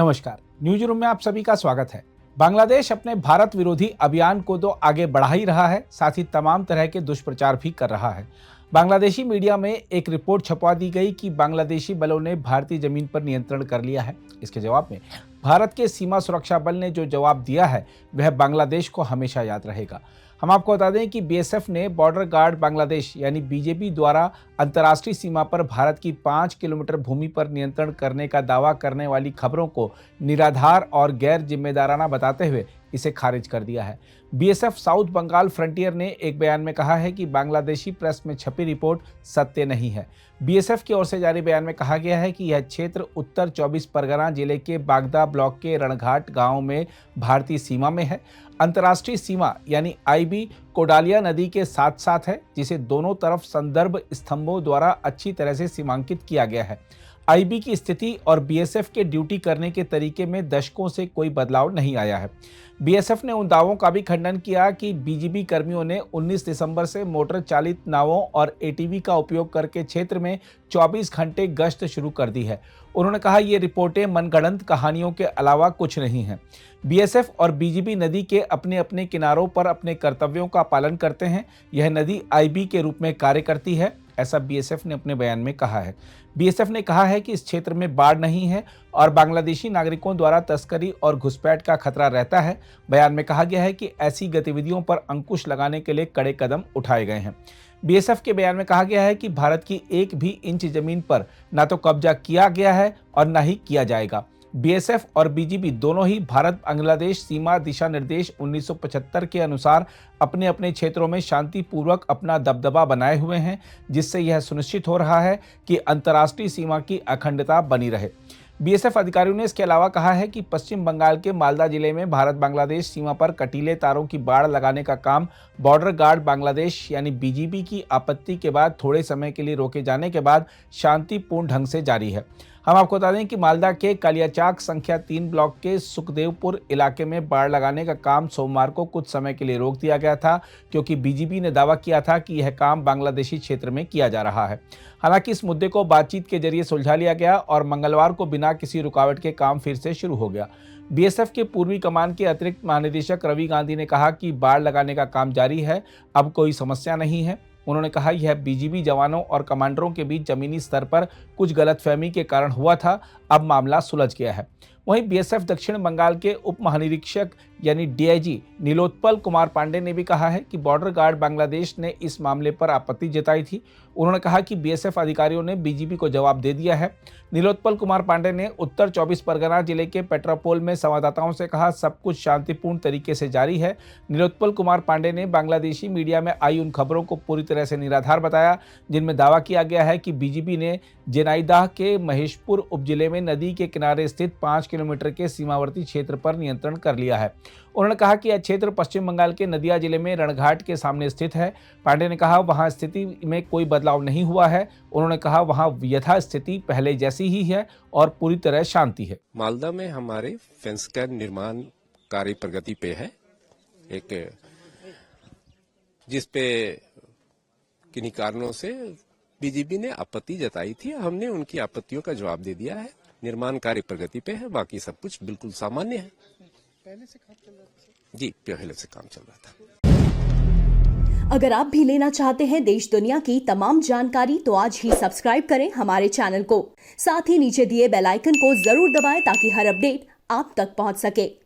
नमस्कार, news room में आप सभी का स्वागत है। बांग्लादेश अपने भारत विरोधी अभियान को तो आगे बढ़ा ही रहा है, साथ ही तमाम तरह के दुष्प्रचार भी कर रहा है। बांग्लादेशी मीडिया में एक रिपोर्ट छपवा दी गई कि बांग्लादेशी बलों ने भारतीय जमीन पर नियंत्रण कर लिया है। इसके जवाब में भारत के सीमा सुरक्षा बल ने जो जवाब दिया है वह बांग्लादेश को हमेशा याद रहेगा। हम आपको बता दें कि बीएसएफ ने बॉर्डर गार्ड बांग्लादेश यानी बीजेपी द्वारा अंतर्राष्ट्रीय सीमा पर भारत की 5 किलोमीटर भूमि पर नियंत्रण करने का दावा करने वाली खबरों को निराधार और गैर जिम्मेदाराना बताते हुए इसे खारिज कर दिया है। बीएसएफ साउथ बंगाल फ्रंटियर ने एक बयान में कहा है कि बांग्लादेशी प्रेस में छपी रिपोर्ट सत्य नहीं है। बीएसएफ की ओर से जारी बयान में कहा गया है कि यह क्षेत्र उत्तर 24 परगना जिले के बागदा ब्लॉक के रणघाट गांव में भारतीय सीमा में है। अंतर्राष्ट्रीय सीमा यानी आईबी कोडालिया नदी के साथ साथ है, जिसे दोनों तरफ संदर्भ स्तंभों द्वारा अच्छी तरह से सीमांकित किया गया है। आईबी की स्थिति और बीएसएफ के ड्यूटी करने के तरीके में दशकों से कोई बदलाव नहीं आया है। बीएसएफ ने उन दावों का भी खंडन किया कि बीजीबी कर्मियों ने 19 दिसंबर से मोटर चालित नावों और एटीवी का उपयोग करके क्षेत्र में 24 घंटे गश्त शुरू कर दी है। उन्होंने कहा, ये रिपोर्टें मनगढ़ंत कहानियों के अलावा कुछ नहीं है। बीएसएफ और बीजीबी नदी के अपने अपने किनारों पर अपने कर्तव्यों का पालन करते हैं। यह नदी आईबी के रूप में कार्य करती है, ऐसा बीएसएफ ने अपने बयान में कहा है। बीएसएफ ने कहा है कि इस क्षेत्र में बाढ़ नहीं है और बांग्लादेशी नागरिकों द्वारा तस्करी और घुसपैठ का खतरा रहता है। बयान में कहा गया है कि ऐसी गतिविधियों पर अंकुश लगाने के लिए कड़े कदम उठाए गए हैं। बीएसएफ के बयान में कहा गया है कि भारत की एक भी इंच जमीन पर न तो कब्जा किया गया है और न ही किया जाएगा। बीएसएफ और बीजीबी दोनों ही भारत बांग्लादेश सीमा दिशा निर्देश 1975 के अनुसार अपने अपने क्षेत्रों में शांतिपूर्वक अपना दबदबा बनाए हुए हैं, जिससे यह सुनिश्चित हो रहा है कि अंतर्राष्ट्रीय सीमा की अखंडता बनी रहे। बीएसएफ अधिकारियों ने इसके अलावा कहा है कि पश्चिम बंगाल के मालदा जिले में भारत बांग्लादेश सीमा पर कटीले तारों की बाड़ लगाने का काम बॉर्डर गार्ड बांग्लादेश यानी बीजीबी की आपत्ति के बाद थोड़े समय के लिए रोके जाने के बाद शांतिपूर्ण ढंग से जारी है। हम आपको बता दें कि मालदा के कालियाचाक संख्या 3 ब्लॉक के सुखदेवपुर इलाके में बाड़ लगाने का काम सोमवार को कुछ समय के लिए रोक दिया गया था, क्योंकि बीजीबी ने दावा किया था कि यह काम बांग्लादेशी क्षेत्र में किया जा रहा है। हालांकि इस मुद्दे को बातचीत के जरिए सुलझा लिया गया और मंगलवार को बिना किसी रुकावट के काम फिर से शुरू हो गया। बीएसएफ के पूर्वी कमान के अतिरिक्त महानिदेशक रवि गांधी ने कहा कि बाड़ लगाने का काम जारी है, अब कोई समस्या नहीं है। उन्होंने कहा, यह बीजीबी जवानों और कमांडरों के बीच जमीनी स्तर पर कुछ गलतफहमी के कारण हुआ था, अब मामला सुलझ गया है। वहीं बीएसएफ दक्षिण बंगाल के उप महानिरीक्षक यानी डीआईजी नीलोत्पल कुमार पांडे ने भी कहा है कि बॉर्डर गार्ड बांग्लादेश ने इस मामले पर आपत्ति जताई थी। उन्होंने कहा कि बीएसएफ अधिकारियों ने बीजीबी को जवाब दे दिया है। नीलोत्पल कुमार पांडे ने उत्तर 24 परगना जिले के पेट्रापोल में संवाददाताओं से कहा, सब कुछ शांतिपूर्ण तरीके से जारी है। नीलोत्पल कुमार पांडे ने बांग्लादेशी मीडिया में आई उन खबरों को पूरी तरह से निराधार बताया, जिनमें दावा किया गया है कि बीजीबी ने जेनाइदाह के महेशपुर उपजिले में नदी के किनारे स्थित 5 किलोमीटर के सीमावर्ती क्षेत्र पर नियंत्रण कर लिया है। उन्होंने कहा कि यह क्षेत्र पश्चिम बंगाल के नदिया जिले में रणघाट के सामने स्थित है। पांडे ने कहा, वहां स्थिति में कोई बदलाव नहीं हुआ है। उन्होंने कहा, वहां यथास्थिति पहले जैसी ही है और पूरी तरह शांति है। मालदा में हमारे फेंस का निर्माण कार्य प्रगति पे है, एक जिसपे किन्हीं कारणों से बीजीबी ने आपत्ति जताई थी। हमने उनकी आपत्तियों का जवाब दे दिया है। निर्माण कार्य प्रगति पे है, बाकी सब कुछ बिल्कुल सामान्य है। पहले से काम चल रहा था? जी, पहले से काम चल रहा था। अगर आप भी लेना चाहते हैं देश दुनिया की तमाम जानकारी, तो आज ही सब्सक्राइब करें हमारे चैनल को। साथ ही नीचे दिए बेल आइकन को जरूर दबाएं ताकि हर अपडेट आप तक पहुंच सके।